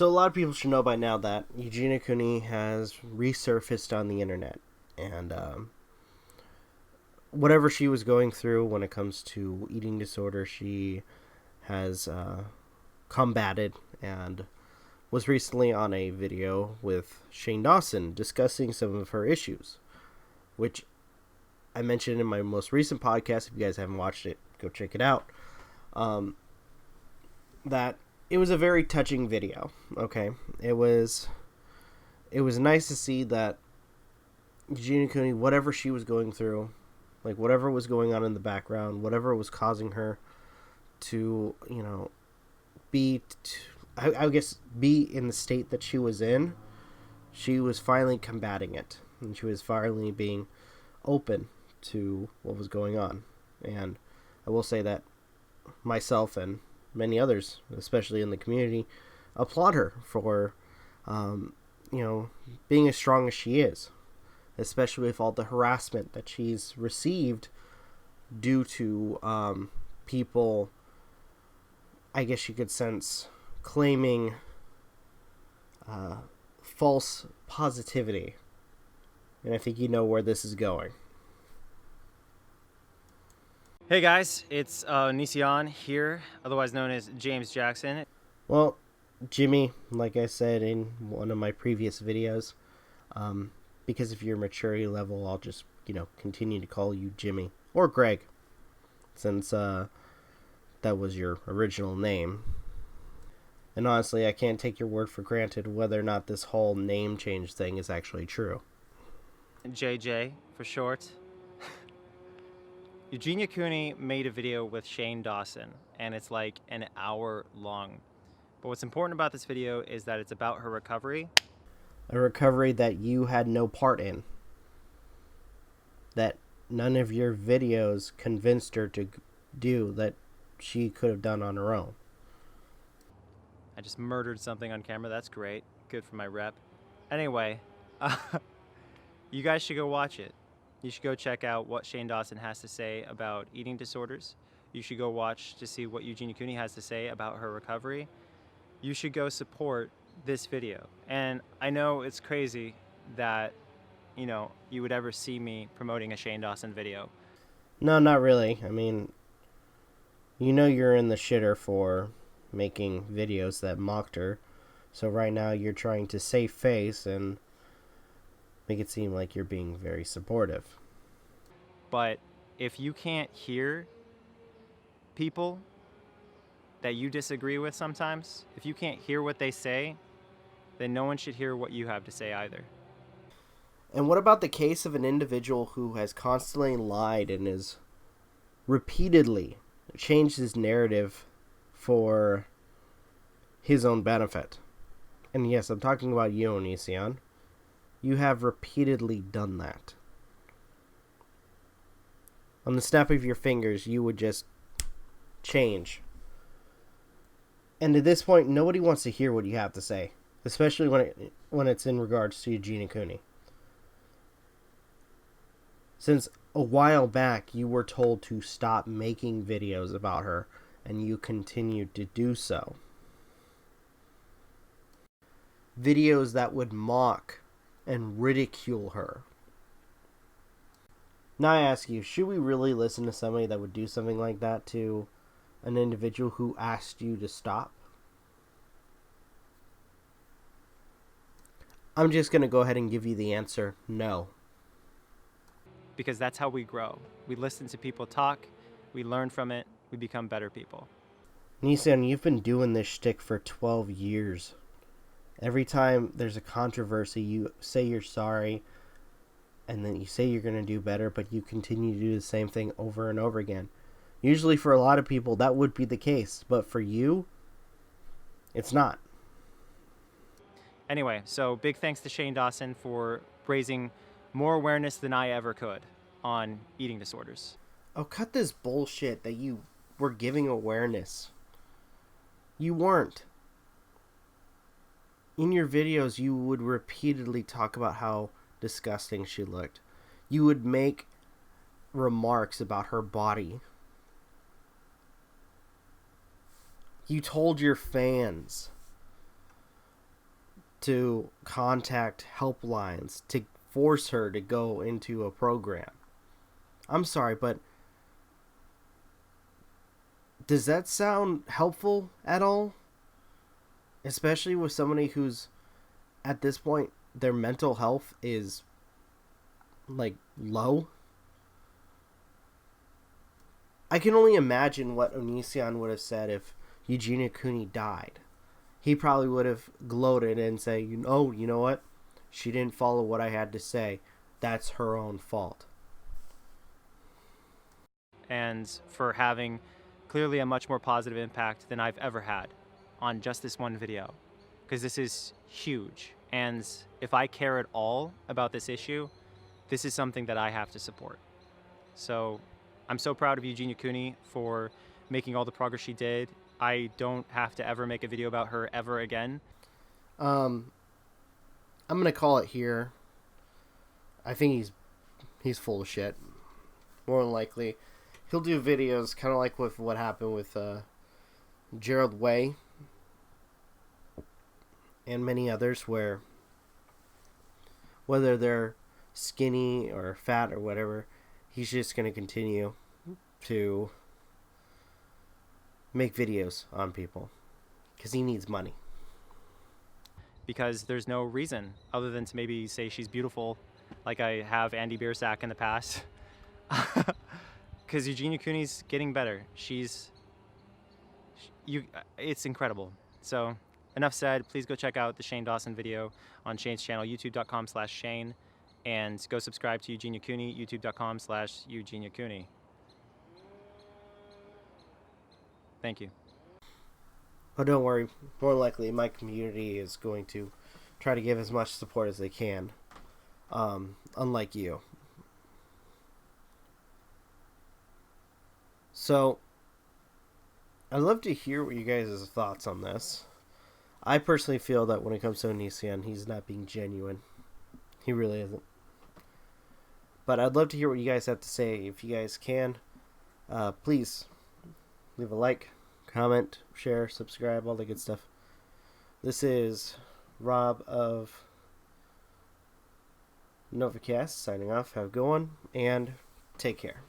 So a lot of people should know by now that Eugenia Cooney has resurfaced on the internet, and whatever she was going through when it comes to eating disorder, she has combated, and was recently on a video with Shane Dawson discussing some of her issues, which I mentioned in my most recent podcast. If you guys haven't watched it, go check it out. That it was a very touching video. Okay, it was nice to see that Eugenia Cooney, whatever she was going through, like whatever was going on in the background, whatever was causing her to, be in the state that she was in, she was finally combating it, and she was finally being open to what was going on. And I will say that myself and many others, especially in the community, applaud her for, being as strong as she is, especially with all the harassment that she's received due to people, I guess you could sense, claiming false positivity. And I think you know where this is going. Hey guys, it's Anit-Onision here, otherwise known as James Jackson. Well, Jimmy, like I said in one of my previous videos, because of your maturity level, I'll just, continue to call you Jimmy or Greg, since that was your original name. And honestly, I can't take your word for granted whether or not this whole name change thing is actually true. JJ for short. Eugenia Cooney made a video with Shane Dawson, and it's like an hour long. But what's important about this video is that it's about her recovery. A recovery that you had no part in. That none of your videos convinced her to do, that she could have done on her own. I just murdered something on camera. That's great. Good for my rep. Anyway, you guys should go watch it. You should go check out what Shane Dawson has to say about eating disorders. You should go watch to see what Eugenia Cooney has to say about her recovery. You should go support this video. And I know it's crazy that, you would ever see me promoting a Shane Dawson video. No, not really. I mean, you're in the shitter for making videos that mocked her. So right now you're trying to save face and make it seem like you're being very supportive. But if you can't hear people that you disagree with sometimes, if you can't hear what they say, then no one should hear what you have to say either. And what about the case of an individual who has constantly lied and has repeatedly changed his narrative for his own benefit? And yes, I'm talking about you, Onision. You have repeatedly done that. On the snap of your fingers, you would just change. And at this point, nobody wants to hear what you have to say, especially when it's in regards to Eugenia Cooney. Since a while back, you were told to stop making videos about her, and you continued to do so. Videos that would mock and ridicule her. Now I ask you, should we really listen to somebody that would do something like that to an individual who asked you to stop? I'm just going to go ahead and give you the answer, no. Because that's how we grow. We listen to people talk, we learn from it, we become better people. Nissan, you've been doing this shtick for 12 years. Every time there's a controversy, you say you're sorry, and then you say you're going to do better, but you continue to do the same thing over and over again. Usually for a lot of people, that would be the case, but for you, it's not. Anyway, so big thanks to Shane Dawson for raising more awareness than I ever could on eating disorders. Oh, cut this bullshit that you were giving awareness. You weren't. In your videos, you would repeatedly talk about how disgusting she looked. You would make remarks about her body. You told your fans to contact helplines to force her to go into a program. I'm sorry, but does that sound helpful at all? Especially with somebody who's, at this point, their mental health is, like, low. I can only imagine what Onision would have said if Eugenia Cooney died. He probably would have gloated and say, you know what? She didn't follow what I had to say. That's her own fault. And for having clearly a much more positive impact than I've ever had on just this one video. Because this is huge. And if I care at all about this issue, this is something that I have to support. So I'm so proud of Eugenia Cooney for making all the progress she did. I don't have to ever make a video about her ever again. I'm gonna call it here. I think he's full of shit. More than likely, he'll do videos kind of like with what happened with Gerald Way and many others, where whether they're skinny or fat or whatever, he's just gonna continue to make videos on people because he needs money. Because there's no reason other than to maybe say she's beautiful, like I have Andy Biersack in the past. Because Eugenia Cooney's getting better. It's incredible. So enough said. Please go check out the Shane Dawson video on Shane's channel, youtube.com/Shane, and go subscribe to Eugenia Cooney, youtube.com/Eugenia Cooney. Thank you. Oh, don't worry. More likely, my community is going to try to give as much support as they can. Unlike you. So, I'd love to hear what you guys' thoughts on this. I personally feel that when it comes to Onision, he's not being genuine. He really isn't. But I'd love to hear what you guys have to say. If you guys can, please leave a like, comment, share, subscribe, all the good stuff. This is Rob of Novakast signing off. Have a good one, and take care.